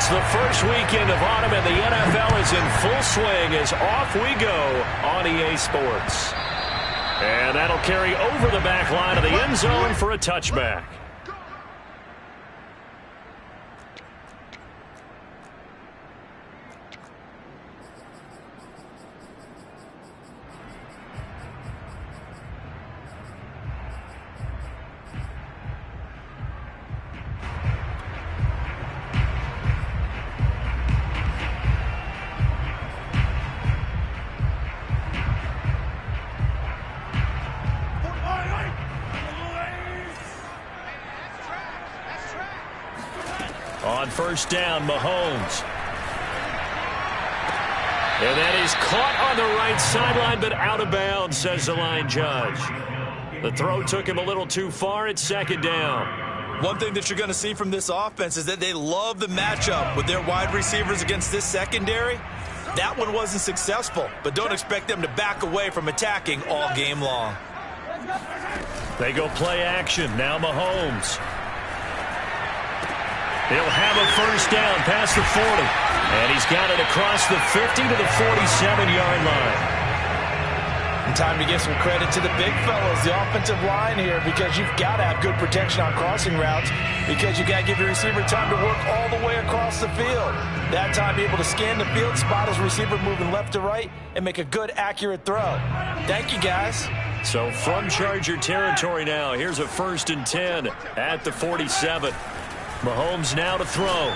It's the first weekend of autumn, and the NFL is in full swing as off we go on EA Sports. And that'll carry over the back line of the end zone for a touchback. On first down, Mahomes. And that is caught on the right sideline, but out of bounds, says the line judge. The throw took him a little too far. It's second down. One thing that you're going to see from this offense is that they love the matchup with their wide receivers against this secondary. That one wasn't successful, but don't expect them to back away from attacking all game long. They go play action. Now Mahomes. He'll have a first down past the 40. And he's got it across the 50 to the 47-yard line. And time to give some credit to the big fellas, the offensive line here, because you've got to have good protection on crossing routes, because you got to give your receiver time to work all the way across the field. That time, be able to scan the field, spot his receiver moving left to right, and make a good, accurate throw. Thank you, guys. So from Charger territory now, here's a 1st and 10 at the 47. Mahomes now to throw.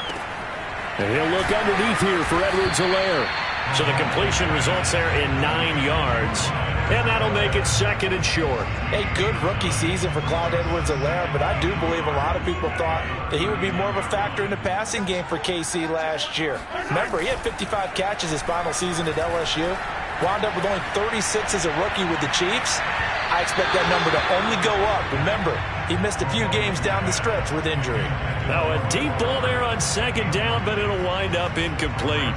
And he'll look underneath here for Edwards-Helaire. So the completion results there in 9 yards. And that'll make it 2nd and short. A good rookie season for Clyde Edwards-Helaire, but I do believe a lot of people thought that he would be more of a factor in the passing game for KC last year. Remember, he had 55 catches his final season at LSU. Wound up with only 36 as a rookie with the Chiefs. I expect that number to only go up. Remember, he missed a few games down the stretch with injury. Now a deep ball there on 2nd down, but it'll wind up incomplete.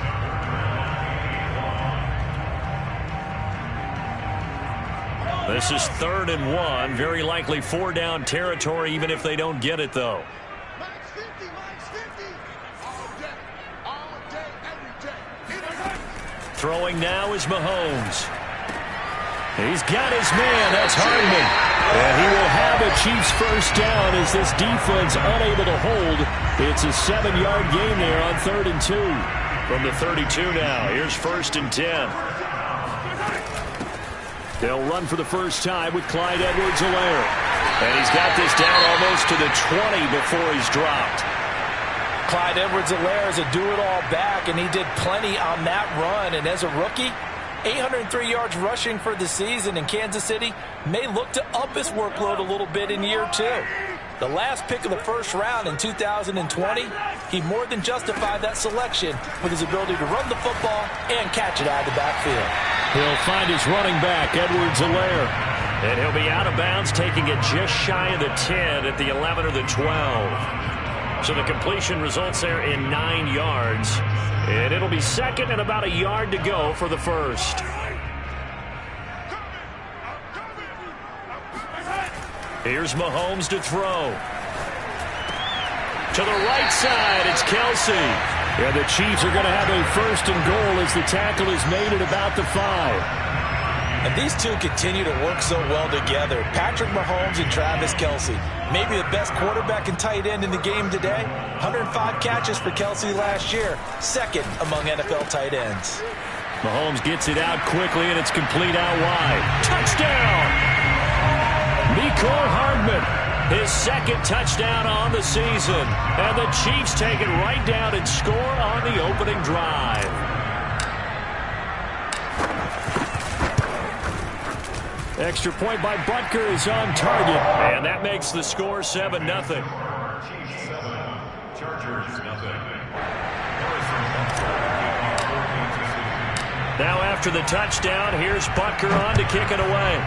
This is 3rd and 1. Very likely 4-down territory, even if they don't get it, though. Throwing now is Mahomes. He's got his man. That's Hardman. And he will have a Chiefs first down as this defense unable to hold. It's a 7-yard gain there on 3rd and 2. From the 32 now, here's 1st and 10. They'll run for the first time with Clyde Edwards-Helaire. And he's got this down almost to the 20 before he's dropped. Clyde Edwards-Helaire is a do-it-all back, and he did plenty on that run. And as a rookie, 803 yards rushing for the season, in Kansas City may look to up his workload a little bit in year 2. The last pick of the first round in 2020, he more than justified that selection with his ability to run the football and catch it out of the backfield. He'll find his running back, Edwards-Helaire. And he'll be out of bounds, taking it just shy of the 10 at the 11 or the 12. So the completion results there in 9 yards. And it'll be 2nd and about a yard to go for the first. Here's Mahomes to throw. To the right side, it's Kelsey. And the Chiefs are going to have a 1st and goal as the tackle is made at about the 5. And these two continue to work so well together. Patrick Mahomes and Travis Kelsey. Maybe the best quarterback and tight end in the game today. 105 catches for Kelsey last year. 2nd among NFL tight ends. Mahomes gets it out quickly, and it's complete out wide. Touchdown! Mecole Hardman, his 2nd touchdown on the season. And the Chiefs take it right down and score on the opening drive. Extra point by Butker is on target. And that makes the score 7-0. Now after the touchdown, here's Butker on to kick it away.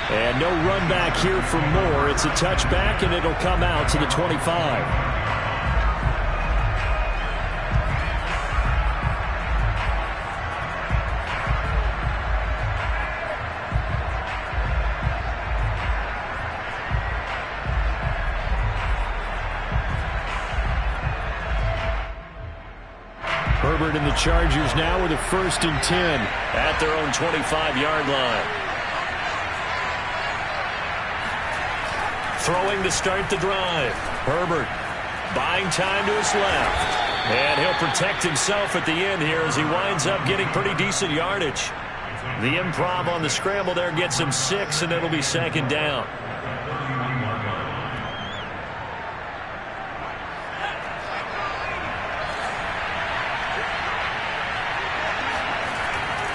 And no run back here for Moore. It's a touchback, and it'll come out to the 25. Herbert and the Chargers now with a 1st and 10 at their own 25-yard line. Throwing to start the drive. Herbert buying time to his left. And he'll protect himself at the end here as he winds up getting pretty decent yardage. The improv on the scramble there gets him 6, and it'll be 2nd down.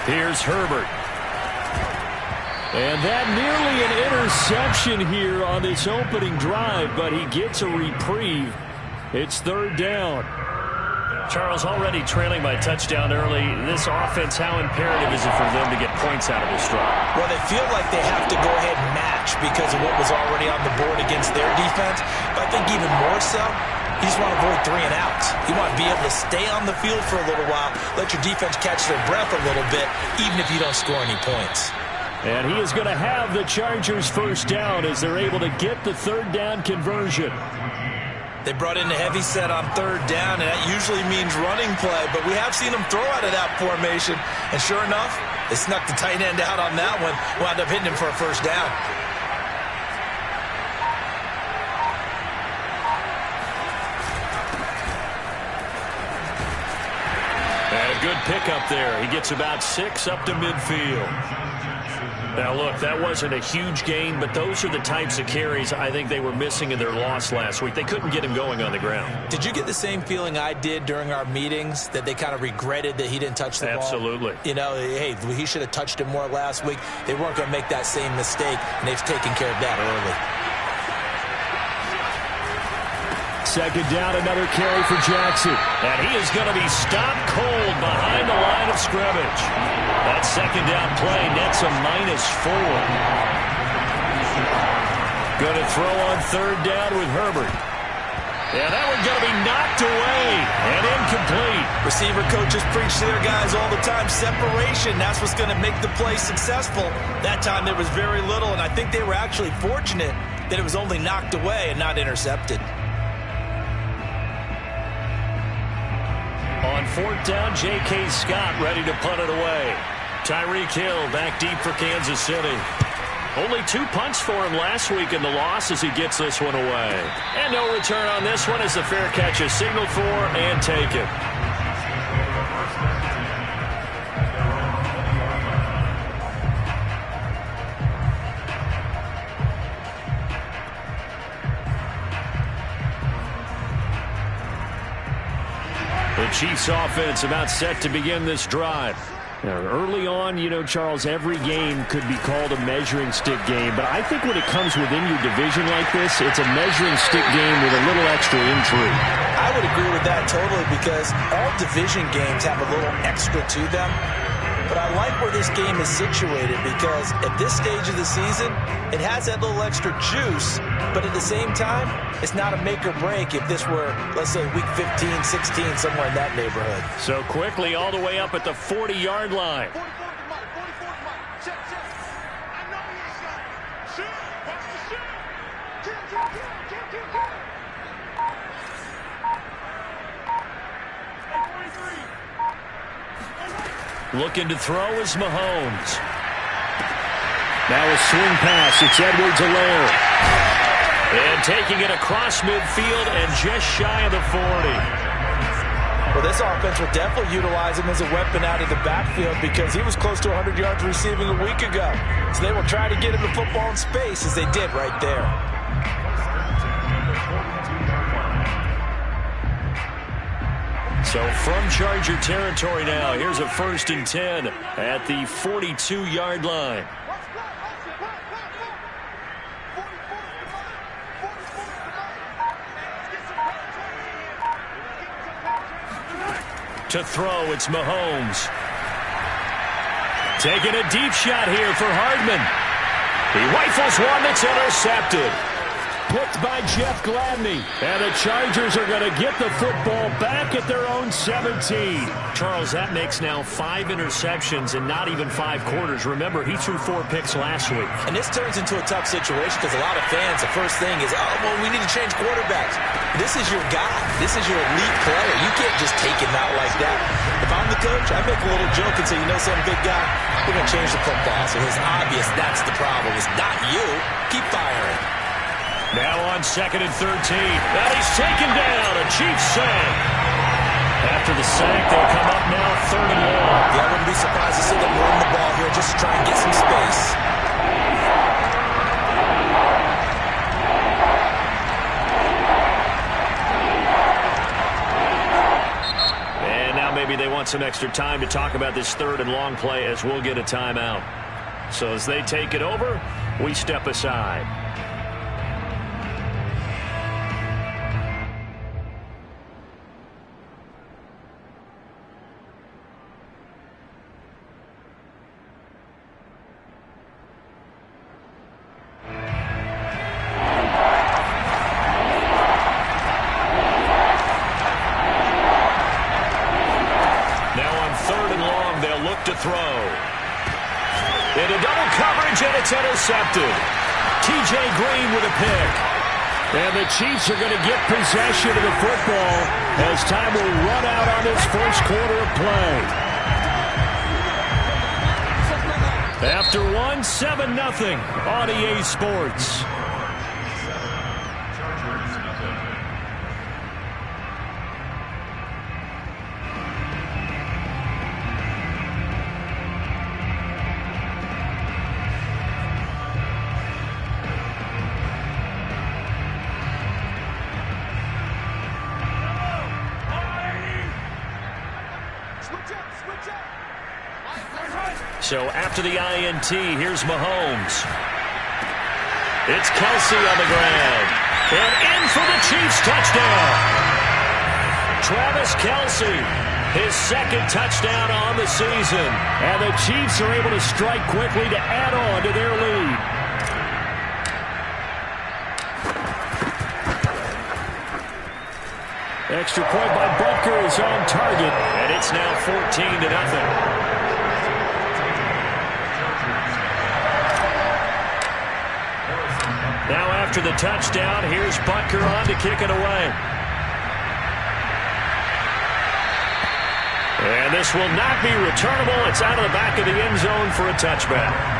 Here's Herbert. And that nearly an interception here on this opening drive, but he gets a reprieve. It's 3rd down. Charles, already trailing by a touchdown early. This offense, how imperative is it for them to get points out of this drive? Well, they feel like they have to go ahead and match because of what was already on the board against their defense. But I think even more so, you just want to avoid 3 and outs. You want to be able to stay on the field for a little while, let your defense catch their breath a little bit, even if you don't score any points. And he is going to have the Chargers 1st down as they're able to get the 3rd down conversion. They brought in a heavy set on 3rd down, and that usually means running play, but we have seen them throw out of that formation. And sure enough, they snuck the tight end out on that one, wound up hitting him for a 1st down. And a good pickup there. He gets about 6 up to midfield. Now, look, that wasn't a huge gain, but those are the types of carries I think they were missing in their loss last week. They couldn't get him going on the ground. Did you get the same feeling I did during our meetings, that they kind of regretted that he didn't touch the ball? Absolutely. You know, hey, he should have touched it more last week. They weren't going to make that same mistake, and they've taken care of that early. 2nd down, another carry for Jackson. And he is going to be stopped cold behind the line of scrimmage. That 2nd down play nets a -4. Going to throw on 3rd down with Herbert. And that one's going to be knocked away and incomplete. Receiver coaches preach to their guys all the time. Separation, that's what's going to make the play successful. That time there was very little, and I think they were actually fortunate that it was only knocked away and not intercepted. On 4th down, J.K. Scott ready to punt it away. Tyreek Hill back deep for Kansas City. Only 2 punts for him last week in the loss as he gets this one away. And no return on this one as the fair catch is signaled for and taken. The Chiefs offense about set to begin this drive. Now, early on, you know, Charles, every game could be called a measuring stick game, but I think when it comes within your division like this, it's a measuring stick game with a little extra intrigue. I would agree with that totally because all division games have a little extra to them. But I like where this game is situated because at this stage of the season, it has that little extra juice, but at the same time, it's not a make or break if this were, let's say, week 15, 16, somewhere in that neighborhood. So quickly all the way up at the 40-yard line. Looking to throw is Mahomes. Now a swing pass. It's Edwards-Helaire. And taking it across midfield and just shy of the 40. Well, this offense will definitely utilize him as a weapon out of the backfield because he was close to 100 yards receiving a week ago. So they will try to get him the football in space as they did right there. So from Charger territory now, here's a 1st and 10 at the 42-yard line. To throw, it's Mahomes. Taking a deep shot here for Hardman. He rifles one that's intercepted. picked by Jeff Gladney. And the Chargers are going to get the football back at their own 17. Charles, that makes now 5 interceptions in not even 5 quarters. Remember, he threw 4 picks last week. And this turns into a tough situation because a lot of fans, the first thing is, oh, well, we need to change quarterbacks. This is your guy. This is your elite player. You can't just take him out like that. If I'm the coach, I make a little joke and say, you know something, big guy, we're going to change the football. So it's obvious that's the problem. It's not you. Keep firing. Now on 2nd and 13. Now he's taken down. A Chiefs sack. After the sack, they'll come up now 3rd and long. Yeah, I wouldn't be surprised to see them run the ball here just to try and get some space. And now maybe they want some extra time to talk about this 3rd and long play as we'll get a timeout. So as they take it over, we step aside. To throw. Into double coverage, and it's intercepted. T.J. Green with a pick. And the Chiefs are going to get possession of the football as time will run out on this first quarter of play. After 1, 7-0 on EA Sports. So after the INT, here's Mahomes. It's Kelce on the ground. And in for the Chiefs touchdown. Travis Kelce, his 2nd touchdown on the season. And the Chiefs are able to strike quickly to add on to their lead. Extra point by Butker is on target. And it's now 14-0. Now after the touchdown, here's Butker on to kick it away. And this will not be returnable. It's out of the back of the end zone for a touchback.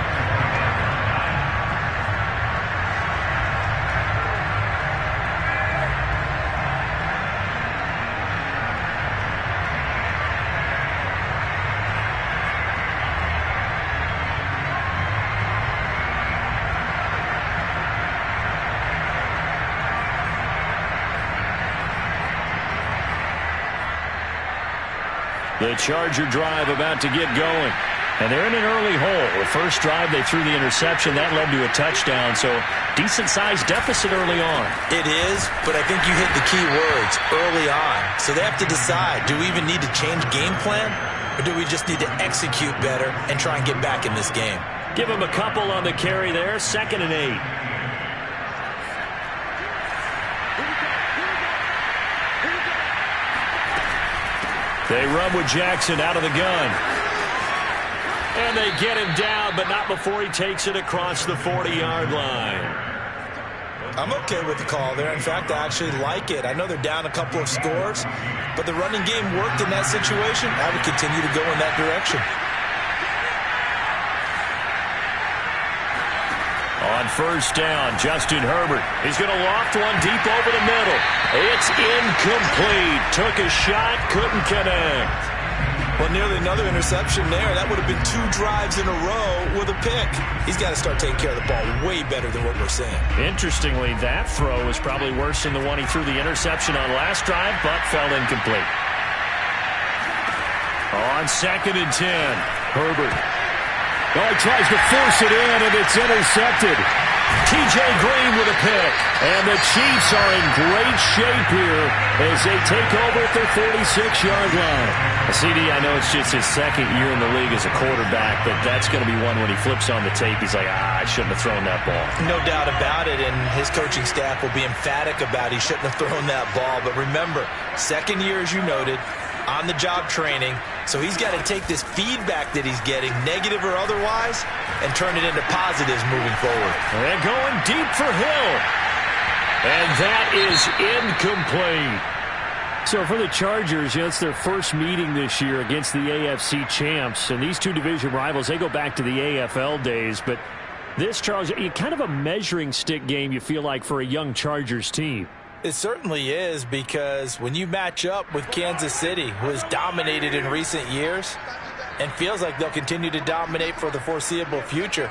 The Charger drive about to get going. And they're in an early hole. The first drive, they threw the interception. That led to a touchdown. So decent-sized deficit early on. It is, but I think you hit the key words, early on. So they have to decide, do we even need to change game plan? Or do we just need to execute better and try and get back in this game? Give them a couple on the carry there. 2nd and 8. They run with Jackson out of the gun. And they get him down, but not before he takes it across the 40-yard line. I'm okay with the call there. In fact, I actually like it. I know they're down a couple of scores, but the running game worked in that situation. I would continue to go in that direction. On 1st down, Justin Herbert. He's going to loft one deep over the middle. It's incomplete. Took a shot, couldn't connect. Well, nearly another interception there. That would have been 2 drives in a row with a pick. He's got to start taking care of the ball way better than what we're seeing. Interestingly, that throw was probably worse than the one he threw the interception on last drive, but fell incomplete. On 2nd and 10, Herbert. Oh, he tries to force it in, and it's intercepted. T.J. Green with a pick. And the Chiefs are in great shape here as they take over at their 46-yard line. CD, I know it's just his second year in the league as a quarterback, but that's going to be one when he flips on the tape. He's like, I shouldn't have thrown that ball. No doubt about it, and his coaching staff will be emphatic about he shouldn't have thrown that ball. But remember, second year, as you noted, on-the-job training, so he's got to take this feedback that he's getting, negative or otherwise, and turn it into positives moving forward. And going deep for Hill. And that is incomplete. So for the Chargers, it's their first meeting this year against the AFC champs. And these two division rivals, they go back to the AFL days. But this, Charles, kind of a measuring stick game, you feel like, for a young Chargers team. It certainly is, because when you match up with Kansas City, who has dominated in recent years and feels like they'll continue to dominate for the foreseeable future,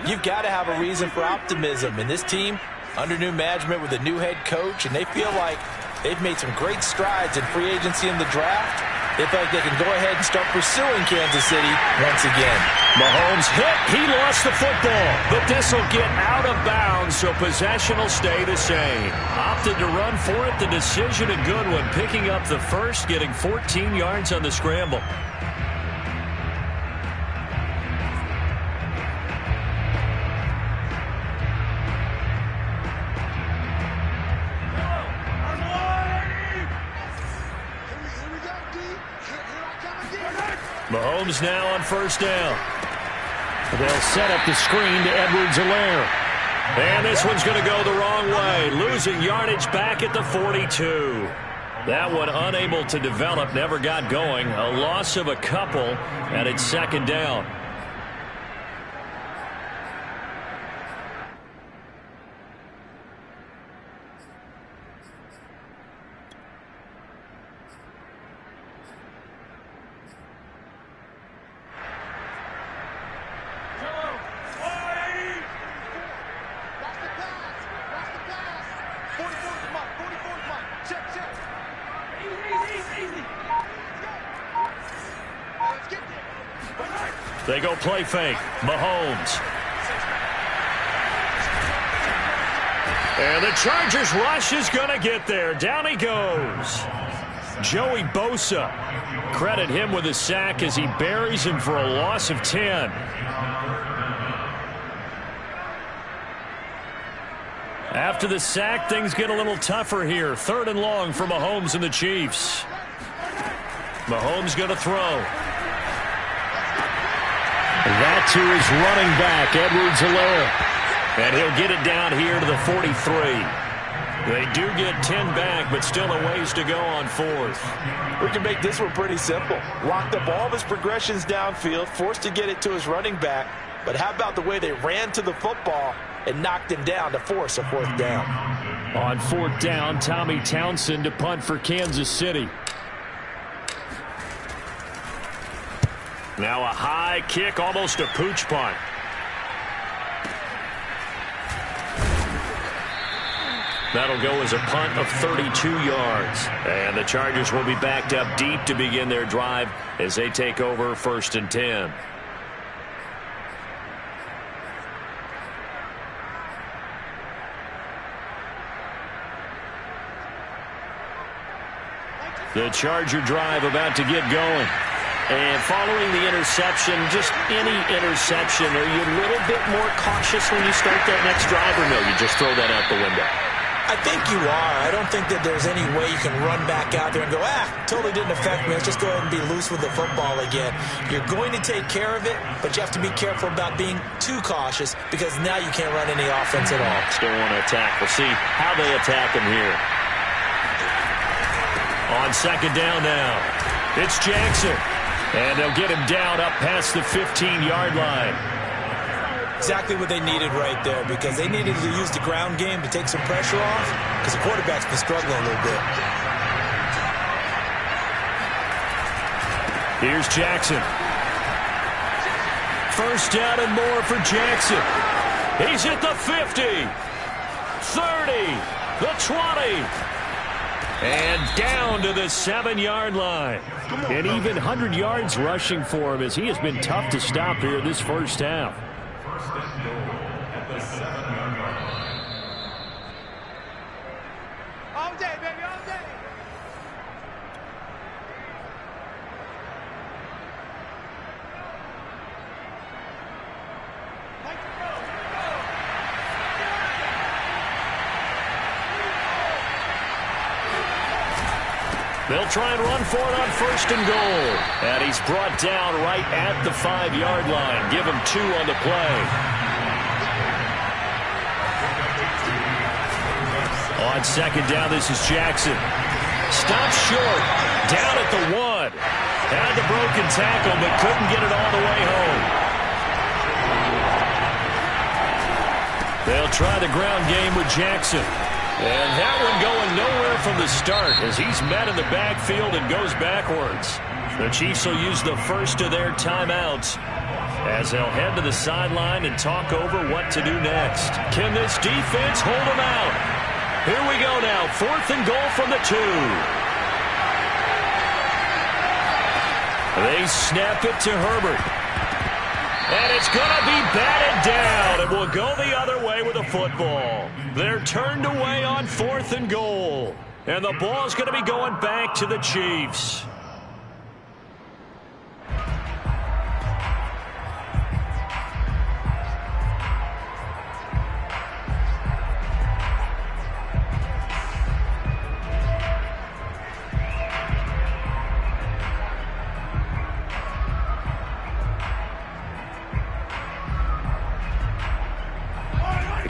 you've got to have a reason for optimism. And this team, under new management with a new head coach, and they feel like they've made some great strides in free agency in the draft. They feel like they can go ahead and start pursuing Kansas City once again. Mahomes hit. He lost the football. But this will get out of bounds, so possession will stay the same. Opted to run for it. The decision a good one. Picking up the first, getting 14 yards on the scramble. Mahomes now on first down. They'll set up the screen to Edwards-Helaire. And this one's going to go the wrong way. Losing yardage back at the 42. That one unable to develop, never got going. A loss of a couple, and it's second down. They go play fake. Mahomes. And the Chargers rush is going to get there. Down he goes. Joey Bosa. Credit him with a sack as he buries him for a loss of 10. After the sack, things get a little tougher here. Third and long for Mahomes and the Chiefs. Mahomes going to throw. That to his running back, Edwards-Helaire. And he'll get it down here to the 43. They do get 10 back, but still a ways to go on fourth. We can make this one pretty simple. Locked up all of his progressions downfield, forced to get it to his running back. But how about the way they ran to the football and knocked him down to force a fourth down? On fourth down, Tommy Townsend to punt for Kansas City. Now a high kick, almost a pooch punt. That'll go as a punt of 32 yards. And the Chargers will be backed up deep to begin their drive as they take over first and 10. The Charger drive about to get going. And following the interception, just any interception, are you a little bit more cautious when you start that next drive, or no, you just throw that out the window? I think you are. I don't think that there's any way you can run back out there and go, totally didn't affect me. Let's just go ahead and be loose with the football again. You're going to take care of it, but you have to be careful about being too cautious because now you can't run any offense at all. Still want to attack. We'll see how they attack him here. On second down now, it's Jackson. And they'll get him down up past the 15-yard line. Exactly what they needed right there, because they needed to use the ground game to take some pressure off, because the quarterback's been struggling a little bit. Here's Jackson. First down and more for Jackson. He's at the 50, 30, the 20. And down to the 7-yard line. And even 100 yards rushing for him as he has been tough to stop here this first half. They'll try and run for it on 1st and goal. And he's brought down right at the 5-yard line. Give him 2 on the play. On 2nd down, this is Jackson. Stops short. Down at the 1. Had the broken tackle, but couldn't get it all the way home. They'll try the ground game with Jackson. And that one going nowhere from the start as he's met in the backfield and goes backwards. The Chiefs will use the first of their timeouts as they'll head to the sideline and talk over what to do next. Can this defense hold them out? Here we go now. 4th and goal from the 2. They snap it to Herbert. And it's going to be batted down, and will go the other way with a football. They're turned away on 4th and goal. And the ball's going to be going back to the Chiefs.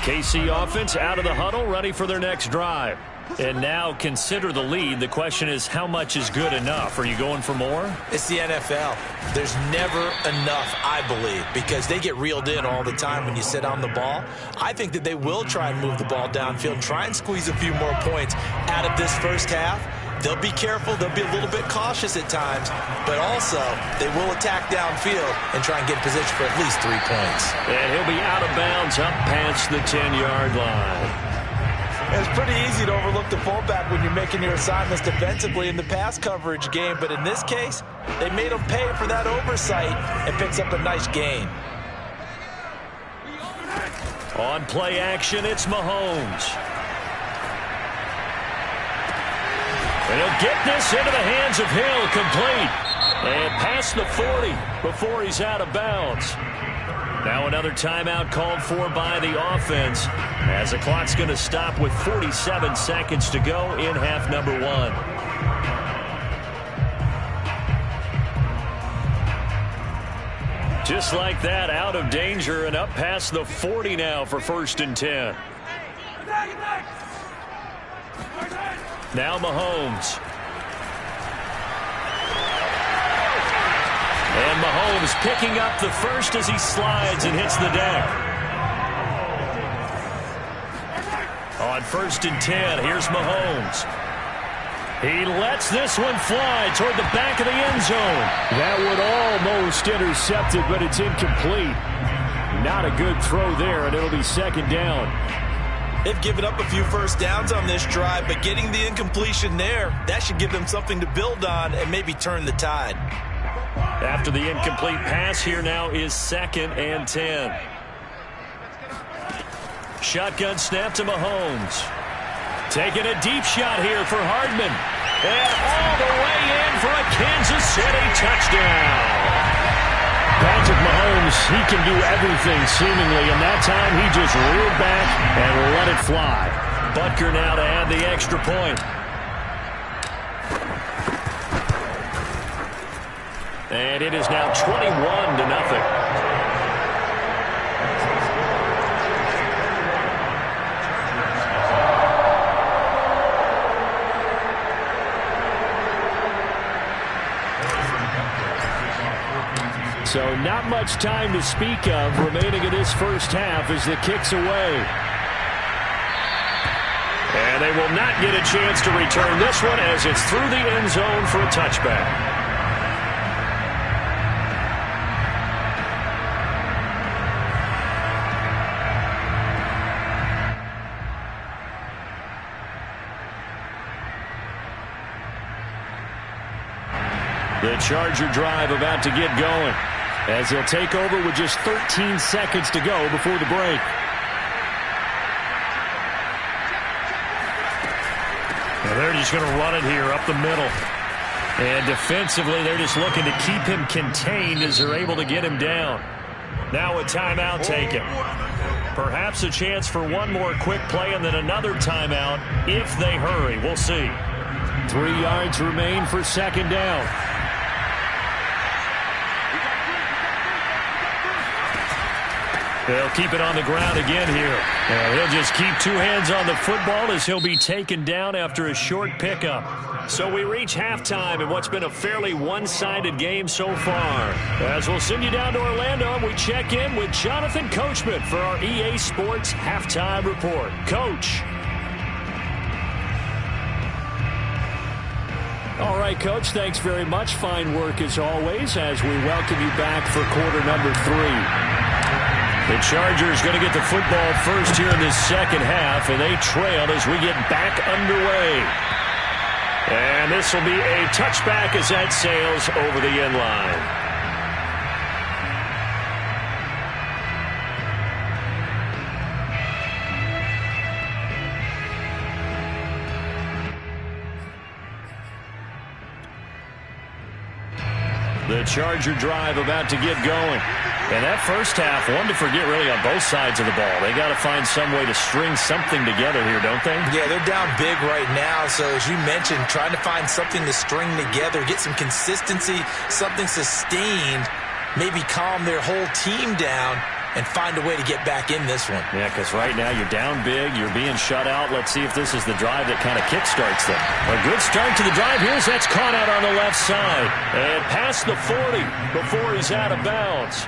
KC offense out of the huddle, ready for their next drive. And now consider the lead. The question is, how much is good enough? Are you going for more? It's the NFL. There's never enough, I believe, because they get reeled in all the time when you sit on the ball. I think that they will try and move the ball downfield, try and squeeze a few more points out of this first half. They'll be careful. They'll be a little bit cautious at times, but also they will attack downfield and try and get in position for at least 3 points. And he'll be out of bounds up past the 10-yard line. It's pretty easy to overlook the fullback when you're making your assignments defensively in the pass coverage game, but in this case, they made him pay for that oversight and picks up a nice gain. On play action, it's Mahomes. And he'll get this into the hands of Hill, complete. And past the 40 before he's out of bounds. Now another timeout called for by the offense as the clock's going to stop with 47 seconds to go in half number 1. Just like that, out of danger and up past the 40 now for 1st and 10. Now Mahomes. And Mahomes picking up the first as he slides and hits the deck. On 1st and 10, here's Mahomes. He lets this one fly toward the back of the end zone. That would almost intercept it, but it's incomplete. Not a good throw there, and it'll be 2nd down. They've given up a few first downs on this drive, but getting the incompletion there, that should give them something to build on and maybe turn the tide. After the incomplete pass, here now is 2nd and 10. Shotgun snap to Mahomes. Taking a deep shot here for Hardman. And all the way in for a Kansas City touchdown. Patrick Mahomes, he can do everything seemingly, and that time he just reeled back and let it fly. Butker now to add the extra point. And it is now 21-0. So not much time to speak of remaining in this first half as the kick's away. And they will not get a chance to return this one as it's through the end zone for a touchback. The Charger drive about to get going as they'll take over with just 13 seconds to go before the break. And they're just going to run it here up the middle. And defensively, they're just looking to keep him contained as they're able to get him down. Now a timeout taken. Perhaps a chance for one more quick play and then another timeout if they hurry. We'll see. 3 yards remain for second down. They'll keep it on the ground again here. And he'll just keep 2 hands on the football as he'll be taken down after a short pickup. So we reach halftime in what's been a fairly one-sided game so far. As we'll send you down to Orlando, we check in with Jonathan Coachman for our EA Sports Halftime Report. Coach. All right, Coach, thanks very much. Fine work as always as we welcome you back for quarter number 3. The Chargers going to get the football first here in this second half, and they trail as we get back underway. And this will be a touchback as that sails over the end line. The Charger drive about to get going. And that first half, one to forget really on both sides of the ball. They got to find some way to string something together here, don't they? Yeah, they're down big right now. So as you mentioned, trying to find something to string together, get some consistency, something sustained, maybe calm their whole team down and find a way to get back in this one. Yeah, because right now you're down big, you're being shut out. Let's see if this is the drive that kind of kickstarts them. A good start to the drive. Here's that's caught out on the left side. And past the 40 before he's out of bounds.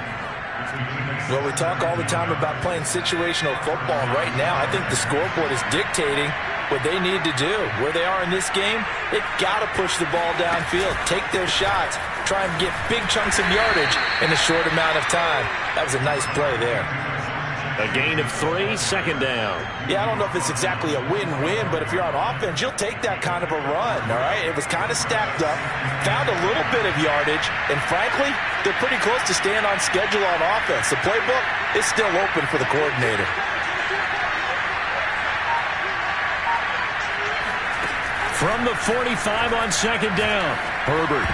Well, we talk all the time about playing situational football. Right now, I think the scoreboard is dictating what they need to do. Where they are in this game, they've got to push the ball downfield, take their shots, try and get big chunks of yardage in a short amount of time. That was a nice play there. A gain of 3, second down. Yeah, I don't know if it's exactly a win-win, but if you're on offense, you'll take that kind of a run, all right? It was kind of stacked up, found a little bit of yardage, and frankly, they're pretty close to staying on schedule on offense. The playbook is still open for the coordinator. From the 45 on second down, Herbert.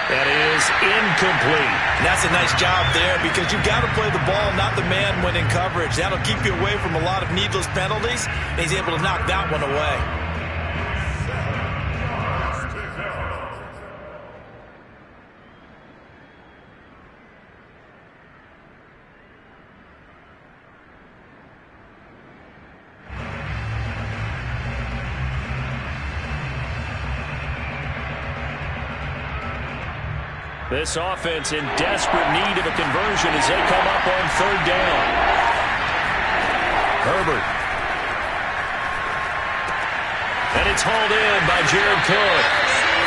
That is incomplete. And that's a nice job there because you've got to play the ball, not the man when in coverage. That'll keep you away from a lot of needless penalties, and he's able to knock that one away. This offense in desperate need of a conversion as they come up on third down. Herbert. And it's hauled in by Jared Cook.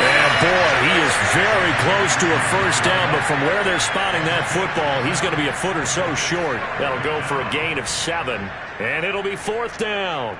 And boy, he is very close to a first down, but from where they're spotting that football, he's going to be a foot or so short. That'll go for a gain of 7, and it'll be fourth down.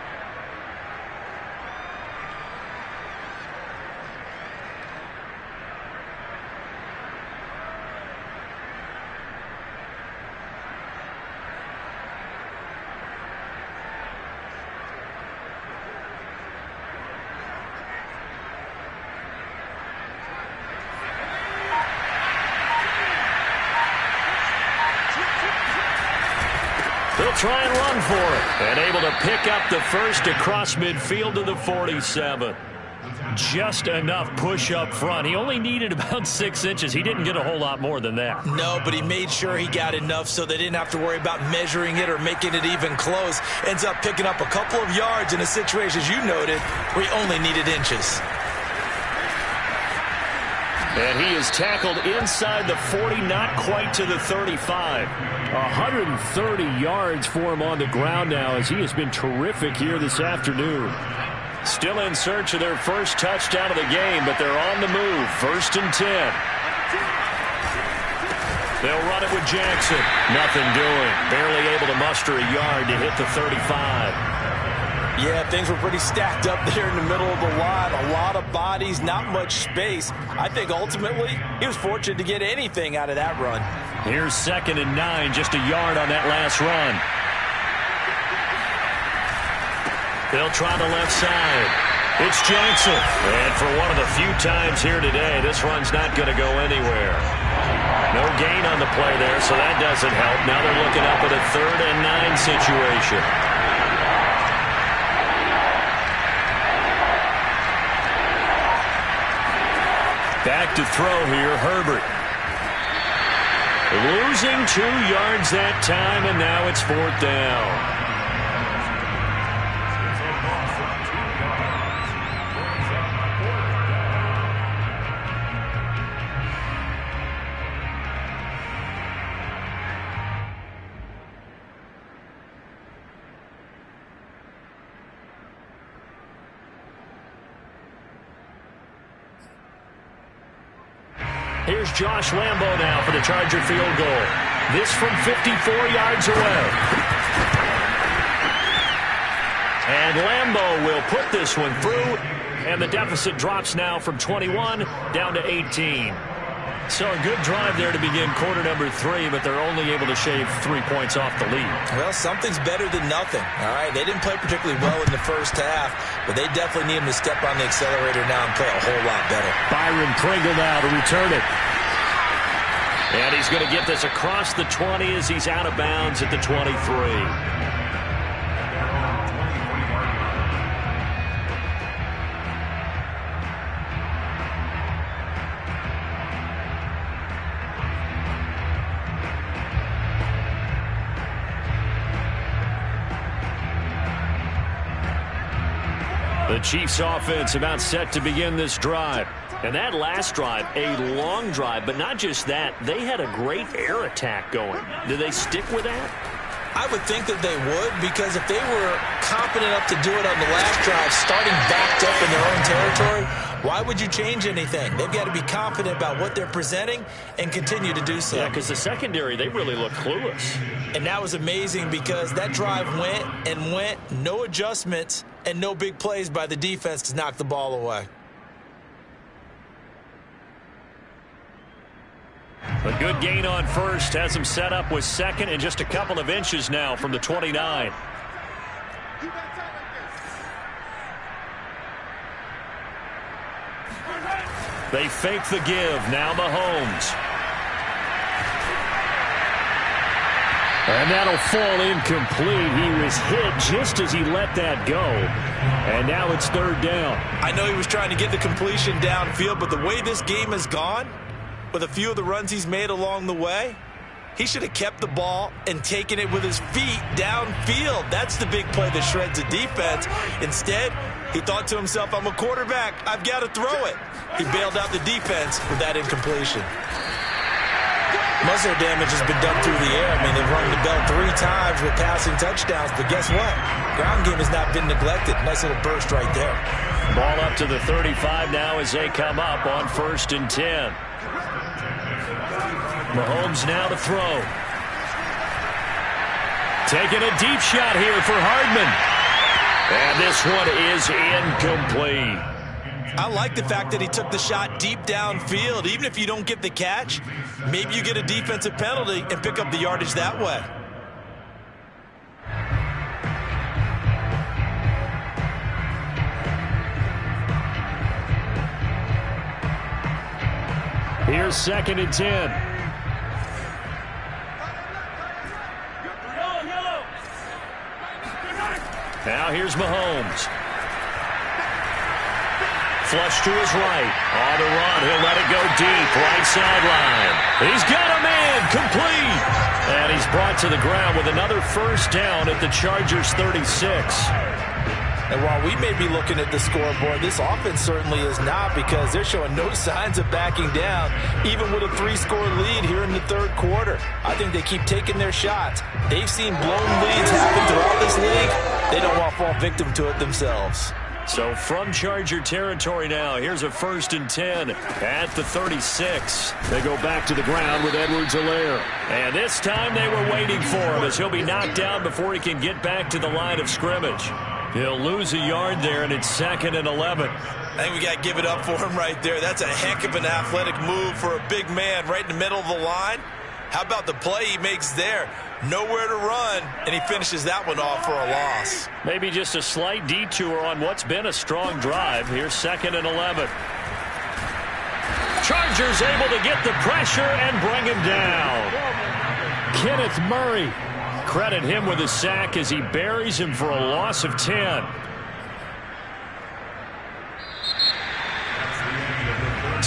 They'll try and run for it. And able to pick up the first across midfield to the 47. Just enough push up front. He only needed about 6 inches. He didn't get a whole lot more than that. No, but he made sure he got enough so they didn't have to worry about measuring it or making it even close. Ends up picking up a couple of yards in a situation, as you noted, where he only needed inches. And he is tackled inside the 40, not quite to the 35. 130 yards for him on the ground now as he has been terrific here this afternoon. Still in search of their first touchdown of the game, but they're on the move. 1st and 10. They'll run it with Jackson. Nothing doing. Barely able to muster a yard to hit the 35. Yeah, things were pretty stacked up there in the middle of the line. A lot of bodies, not much space. I think ultimately he was fortunate to get anything out of that run. Here's 2nd and 9, just a yard on that last run. They'll try the left side. It's Jackson. And for one of the few times here today, this run's not going to go anywhere. No gain on the play there, so that doesn't help. Now they're looking up at a 3rd and 9 situation. Back to throw here, Herbert. Losing 2 yards that time, and now it's 4th down. Here's Josh Lambo now for the Charger field goal. This from 54 yards away. And Lambo will put this one through, and the deficit drops now from 21 down to 18. So a good drive there to begin quarter number 3, but they're only able to shave 3 points off the lead. Well, something's better than nothing. All right, they didn't play particularly well in the first half, but they definitely need him to step on the accelerator now and play a whole lot better. Byron Pringle now to return it. And he's going to get this across the 20 as he's out of bounds at the 23. The Chiefs offense about set to begin this drive. And that last drive, a long drive, but not just that. They had a great air attack going. Do they stick with that? I would think that they would, because if they were confident enough to do it on the last drive, starting backed up in their own territory, why would you change anything? They've got to be confident about what they're presenting and continue to do so. Yeah, because the secondary, they really look clueless. And that was amazing because that drive went and went, no adjustments, and no big plays by the defense to knock the ball away. A good gain on first has him set up with second and just a couple of inches now from the 29. They fake the give. Now Mahomes. And that'll fall incomplete. He was hit just as he let that go. And now it's 3rd down. I know he was trying to get the completion downfield, but the way this game has gone, with a few of the runs he's made along the way, he should have kept the ball and taken it with his feet downfield. That's the big play that shreds the defense. Instead, he thought to himself, I'm a quarterback. I've got to throw it. He bailed out the defense with that incompletion. Most of their damage has been done through the air. I mean, they've rung the bell 3 times with passing touchdowns, but guess what? Ground game has not been neglected. Nice little burst right there. Ball up to the 35 now as they come up on 1st and 10. Mahomes now to throw. Taking a deep shot here for Hardman. And this one is incomplete. I like the fact that he took the shot deep downfield. Even if you don't get the catch, maybe you get a defensive penalty and pick up the yardage that way. Here's 2nd and 10. Now here's Mahomes. Flush to his right. On the run. He'll let it go deep. Right sideline. He's got a man. Complete. And he's brought to the ground with another 1st down at the Chargers 36. And while we may be looking at the scoreboard, this offense certainly is not, because they're showing no signs of backing down, even with a 3-score lead here in the 3rd quarter. I think they keep taking their shots. They've seen blown leads happen throughout this league. They don't want to fall victim to it themselves. So from Charger territory now, here's a 1st and 10 at the 36. They go back to the ground with Edwards-Helaire. And this time they were waiting for him, as he'll be knocked down before he can get back to the line of scrimmage. He'll lose a yard there, and it's 2nd and 11. I think we got to give it up for him right there. That's a heck of an athletic move for a big man right in the middle of the line. How about the play he makes there? Nowhere to run, and he finishes that one off for a loss. Maybe just a slight detour on what's been a strong drive. Here's 2nd and 11. Chargers able to get the pressure and bring him down. Kenneth Murray. Credit him with a sack as he buries him for a loss of 10.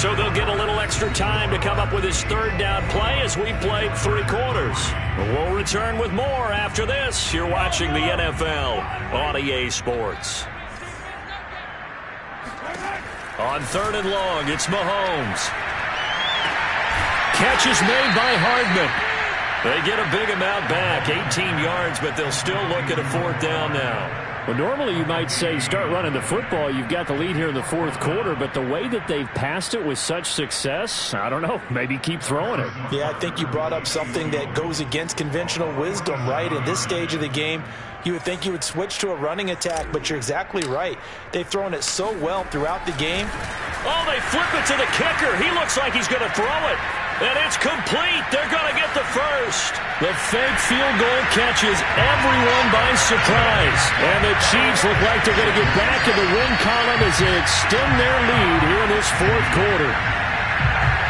so they'll get a little extra time to come up with his third down play as we played 3 quarters. We'll return with more after this. You're watching the NFL on EA Sports. On 3rd and long, it's Mahomes. Catch is made by Hardman. They get a big amount back, 18 yards, but they'll still look at a 4th down now. Well, normally you might say start running the football. You've got the lead here in the 4th quarter, but the way that they've passed it with such success, I don't know, maybe keep throwing it. Yeah, I think you brought up something that goes against conventional wisdom, right? In this stage of the game, you would think you would switch to a running attack, but you're exactly right. They've thrown it so well throughout the game. Oh, they flip it to the kicker. He looks like he's going to throw it. And it's complete. They're going to get the first. The fake field goal catches everyone by surprise. And the Chiefs look like they're going to get back in the win column as they extend their lead here in this 4th quarter.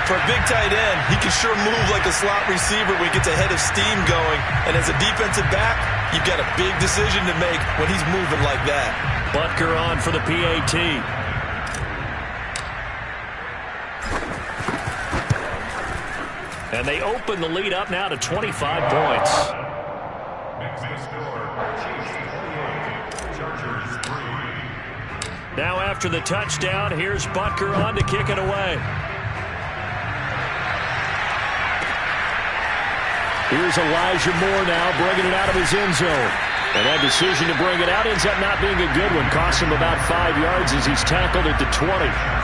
For a big tight end, he can sure move like a slot receiver when he gets a head of steam going. And as a defensive back, you've got a big decision to make when he's moving like that. Butker on for the PAT. And they open the lead up now to 25 points. Now after the touchdown, here's Butker on to kick it away. Here's Elijah Moore now bringing it out of his end zone. And that decision to bring it out ends up not being a good one. Costs him about 5 yards as he's tackled at the 20.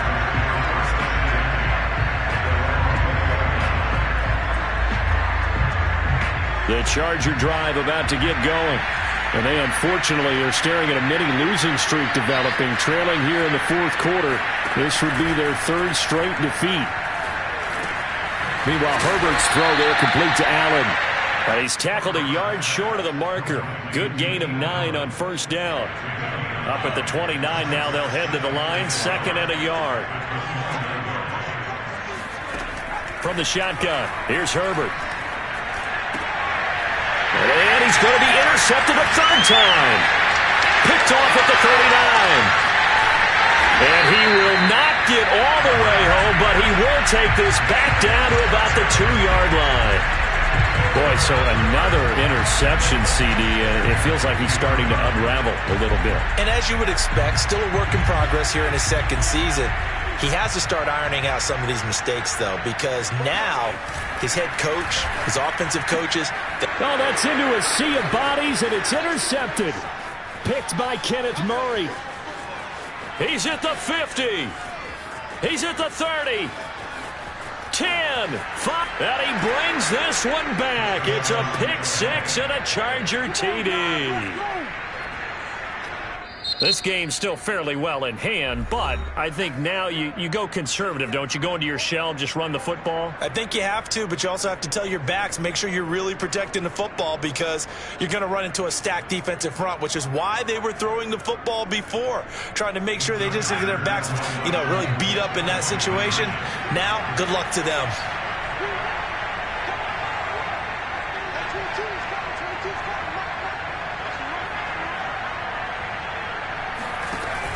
The Charger drive about to get going. And they unfortunately are staring at a mini losing streak developing, trailing here in the 4th quarter. This would be their 3rd straight defeat. Meanwhile, Herbert's throw there complete to Allen. He's tackled a yard short of the marker. Good gain of 9 on 1st down. Up at the 29 now, they'll head to the line. 2nd and a yard. From the shotgun, here's Herbert. And he's going to be intercepted a 3rd time. Picked off at the 39. And he will not get all the way home, but he will take this back down to about the 2-yard line. Boy, so another interception, CD. It feels like he's starting to unravel a little bit. And as you would expect, still a work in progress here in his 2nd season. He has to start ironing out some of these mistakes, though, because now his head coach, his offensive coaches. Oh, that's into a sea of bodies, and it's intercepted. Picked by Kenneth Murray. He's at the 50. He's at the 30. 10. 5. And he brings this one back. It's a pick 6 and a Charger TD. This game's still fairly well in hand, but I think now you go conservative, don't you? Go into your shell, just run the football? I think you have to, but you also have to tell your backs, make sure you're really protecting the football because you're going to run into a stacked defensive front, which is why they were throwing the football before, trying to make sure they just get their backs, really beat up in that situation. Now, good luck to them.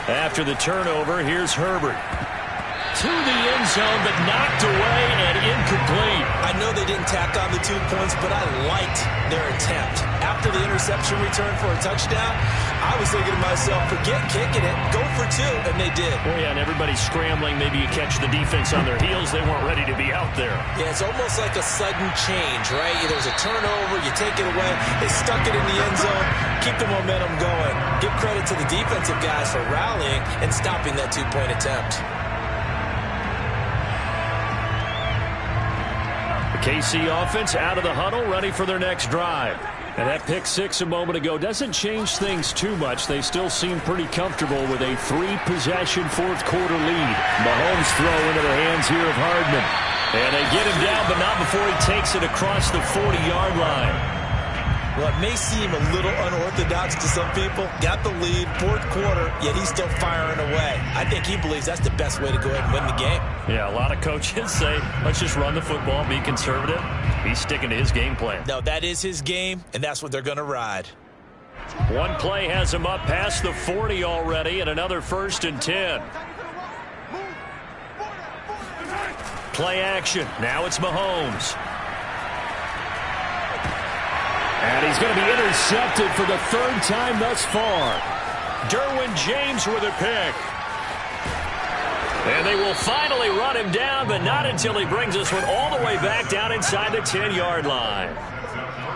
After the turnover, here's Herbert. To the end zone, but knocked away and incomplete. I know they didn't tack on the 2 points, but I liked their attempt. After the interception return for a touchdown, I was thinking to myself, forget kicking it, go for 2, and they did. Oh, yeah, and everybody's scrambling. Maybe you catch the defense on their heels. They weren't ready to be out there. Yeah, it's almost like a sudden change, right? There's a turnover, you take it away, they stuck it in the end zone, keep the momentum going. Give credit to the defensive guys for rallying and stopping that 2-point attempt. The KC offense out of the huddle, ready for their next drive. And that pick 6 a moment ago doesn't change things too much. They still seem pretty comfortable with a 3-possession 4th quarter lead. Mahomes throw into the hands here of Hardman. And they get him down, but not before he takes it across the 40-yard line. Well, it may seem a little unorthodox to some people. Got the lead, 4th quarter, yet he's still firing away. I think he believes that's the best way to go ahead and win the game. Yeah, a lot of coaches say, let's just run the football, be conservative. He's sticking to his game plan. No, that is his game, and that's what they're going to ride. One play has him up past the 40 already, and another 1st and 10. Play action. Now it's Mahomes. And he's going to be intercepted for the third time thus far. Derwin James with a pick. And they will finally run him down, but not until he brings this one all the way back down inside the 10-yard line.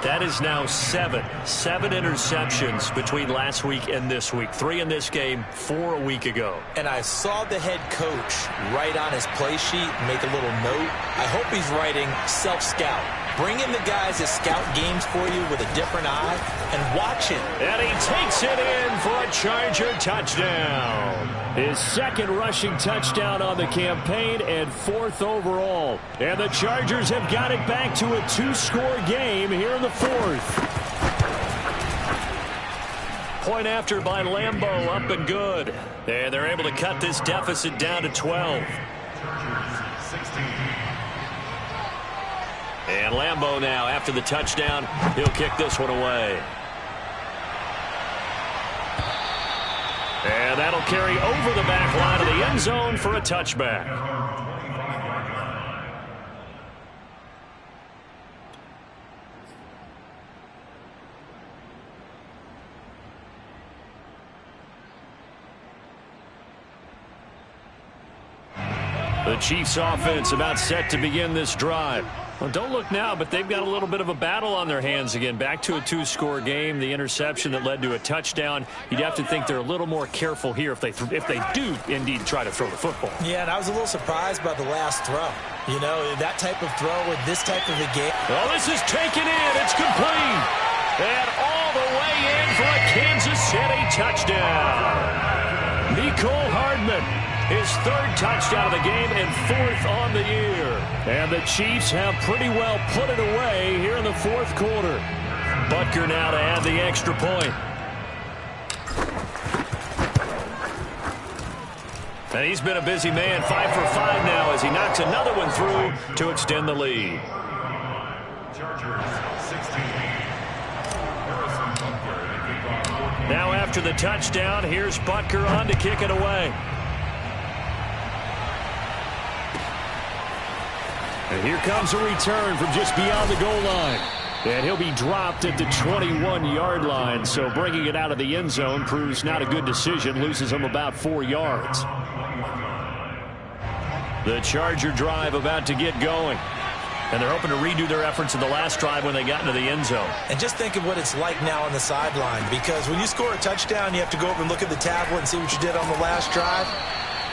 That is now seven interceptions between last week and this week. 3 in this game, 4 a week ago. And I saw the head coach write on his play sheet, make a little note. I hope he's writing self-scout. Bring in the guys that scout games for you with a different eye and watch it. And he takes it in for a Charger touchdown. His second rushing touchdown on the campaign and 4th overall. And the Chargers have got it back to a 2-score game here in the 4th. Point after by Lambeau, up and good. And they're able to cut this deficit down to 12. And Lambeau now, after the touchdown, he'll kick this one away. And that'll carry over the back line of the end zone for a touchback. The Chiefs offense about set to begin this drive. Well, don't look now, but they've got a little bit of a battle on their hands again. Back to a 2-score game. The interception that led to a touchdown. You'd have to think they're a little more careful here if they do indeed try to throw the football. Yeah, and I was a little surprised by the last throw. You know, that type of throw with this type of a game. Oh, this is taken in. It's complete. And all the way in for a Kansas City touchdown. Mecole Hardman. His 3rd touchdown of the game and 4th on the year. And the Chiefs have pretty well put it away here in the 4th quarter. Butker now to add the extra point. And he's been a busy man, 5 for 5 now as he knocks another one through to extend the lead. Now after the touchdown, here's Butker on to kick it away. And here comes a return from just beyond the goal line. And he'll be dropped at the 21-yard line. So bringing it out of the end zone proves not a good decision. Loses him about 4 yards. The Charger drive about to get going. And they're hoping to redo their efforts in the last drive when they got into the end zone. And just think of what it's like now on the sideline. Because when you score a touchdown, you have to go over and look at the tablet and see what you did on the last drive.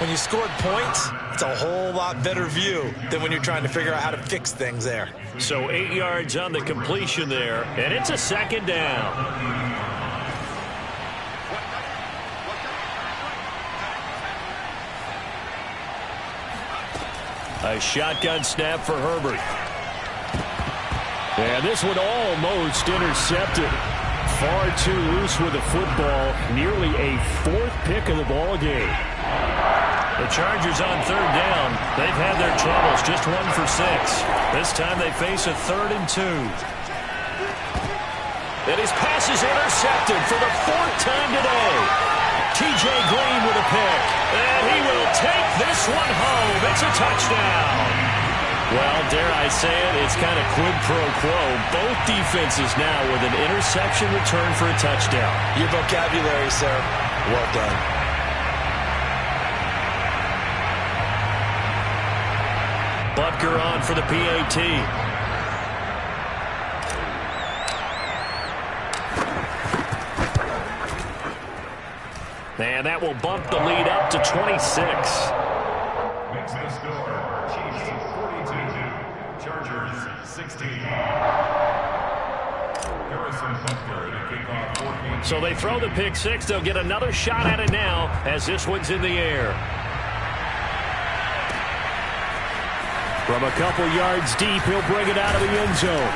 When you scored points, it's a whole lot better view than when you're trying to figure out how to fix things there. So 8 yards on the completion there, and it's a 2nd down. A shotgun snap for Herbert. And this one almost intercepted. Far too loose with the football. Nearly a 4th pick of the ball game. The Chargers on 3rd down. They've had their troubles, just 1 for 6. This time they face a 3rd and 2. And his pass is intercepted for the 4th time today. T.J. Green with a pick. And he will take this one home. It's a touchdown. Well, dare I say it, it's kind of quid pro quo. Both defenses now with an interception return for a touchdown. Your vocabulary, sir. Well done. Butker on for the PAT. And that will bump the lead up to 26. Makes the score. Chiefs 42, Chargers 16. Harrison Butker to kick off 14. So they throw the pick 6. They'll get another shot at it now as this one's in the air. From a couple yards deep, he'll bring it out of the end zone.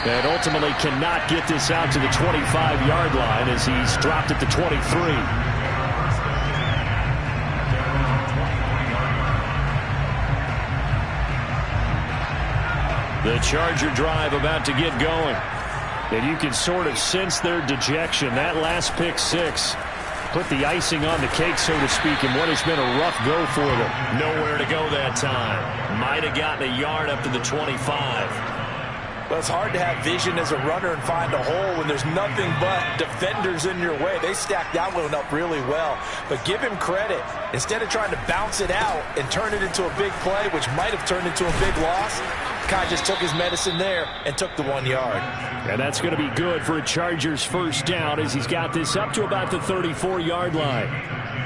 And ultimately cannot get this out to the 25-yard line as he's dropped at the 23. The Charger drive about to get going. And you can sort of sense their dejection. That last pick 6 put the icing on the cake, so to speak, in what has been a rough go for them. Nowhere to go that time. Might have gotten a yard up to the 25. Well, it's hard to have vision as a runner and find a hole when there's nothing but defenders in your way. They stacked that one up really well. But give him credit. Instead of trying to bounce it out and turn it into a big play, which might have turned into a big loss, Kai just took his medicine there and took the 1 yard. And that's going to be good for a Chargers first down as he's got this up to about the 34-yard line.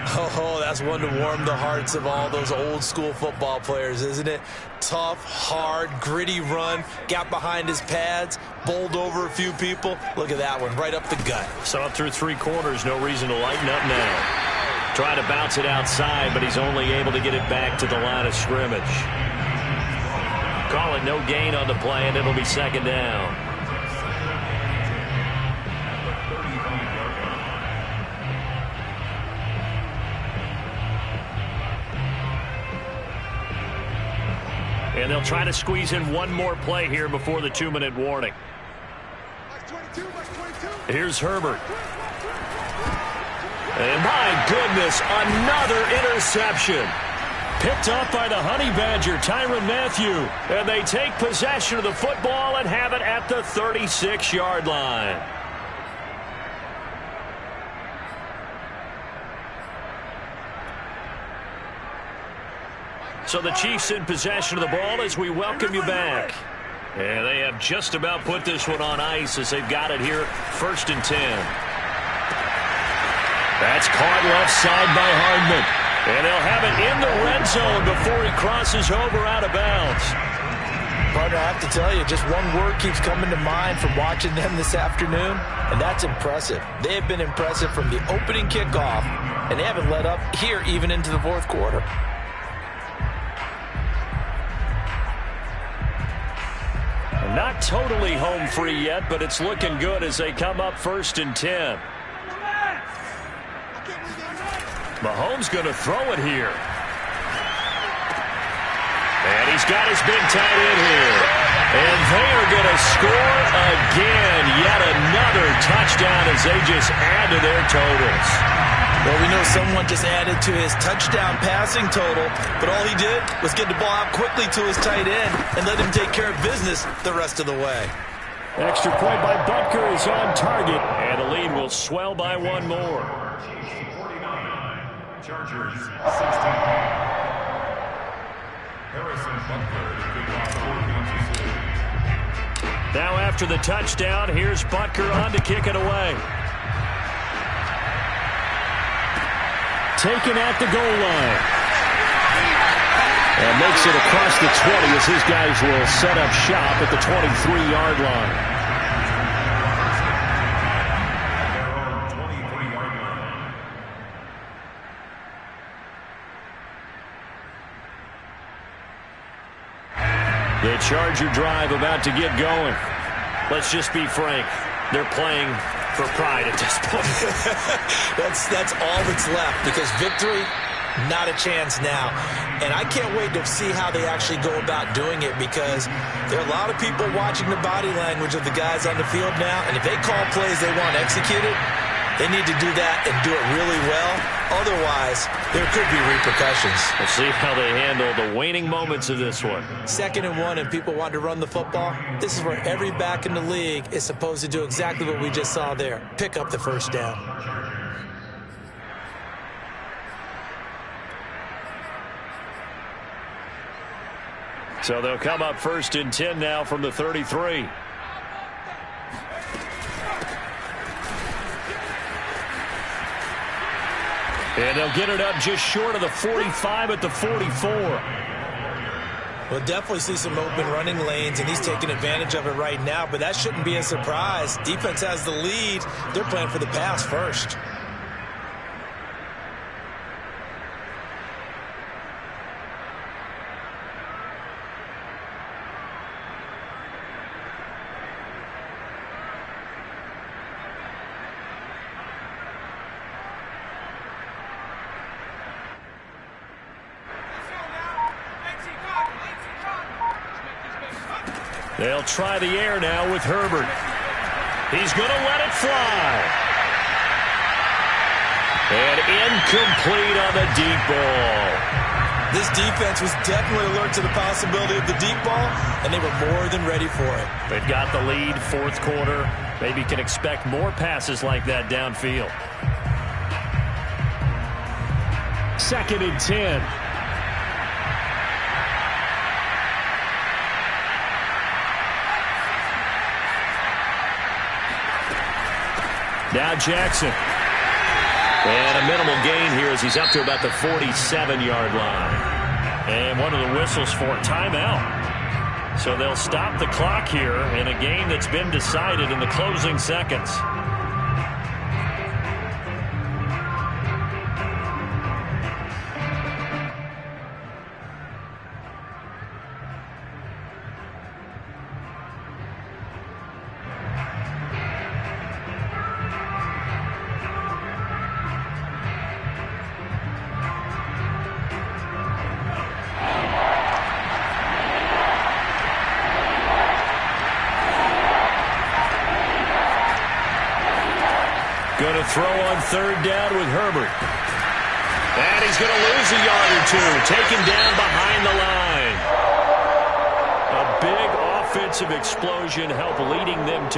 Oh, that's one to warm the hearts of all those old school football players, isn't it? Tough, hard, gritty run, got behind his pads, bowled over a few people. Look at that one, right up the gut. So up through 3 quarters, no reason to lighten up now. Trying to bounce it outside, but he's only able to get it back to the line of scrimmage. Call it no gain on the play, and it'll be second down. And they'll try to squeeze in one more play here before the 2-minute warning. Here's Herbert. And my goodness, another interception. Picked up by the Honey Badger, Tyrann Mathieu. And they take possession of the football and have it at the 36-yard line. So the Chiefs in possession of the ball as we welcome you back. And they have just about put this one on ice as they've got it here, 1st and 10. That's caught left side by Hardman. And they'll have it in the red zone before he crosses over out of bounds. Partner, I have to tell you, just one word keeps coming to mind from watching them this afternoon, and that's impressive. They have been impressive from the opening kickoff, and they haven't let up here even into the 4th quarter. Not totally home free yet, but it's looking good as they come up 1st and 10. Mahomes going to throw it here. And he's got his big tight end here. And they are going to score again. Yet another touchdown as they just add to their totals. Well, we know someone just added to his touchdown passing total, but all he did was get the ball out quickly to his tight end and let him take care of business the rest of the way. Extra point by Butker is on target. And the lead will swell by one more. Chargers 16. Harrison Butker to kick off for Kansas City. Now after the touchdown, here's Butker on to kick it away. Taken at the goal line. And makes it across the 20 as his guys will set up shop at the 23-yard line. The Charger drive about to get going. Let's just be frank. They're playing for pride at this point. That's all that's left, because victory, not a chance now. And I can't wait to see how they actually go about doing it, because there are a lot of people watching the body language of the guys on the field now, and if they call plays they want executed, they need to do that and do it really well. Otherwise, there could be repercussions. We'll see how they handle the waning moments of this one. 2nd and 1 and people want to run the football. This is where every back in the league is supposed to do exactly what we just saw there. Pick up the 1st down. So they'll come up 1st and 10 now from the 33. And they'll get it up just short of the 45 at the 44. We'll definitely see some open running lanes, and he's taking advantage of it right now, but that shouldn't be a surprise. Defense has the lead. They're playing for the pass first. They'll try the air now with Herbert. He's going to let it fly. And incomplete on the deep ball. This defense was definitely alert to the possibility of the deep ball, and they were more than ready for it. They've got the lead, fourth quarter. Maybe can expect more passes like that downfield. 2nd and 10. Now Jackson. And a minimal gain here as he's up to about the 47-yard line. And one of the whistles for a timeout. So they'll stop the clock here in a game that's been decided in the closing seconds. Going to throw on 3rd down with Herbert. And he's going to lose a yard or two. Taken down behind the line. A big offensive explosion helped leading them to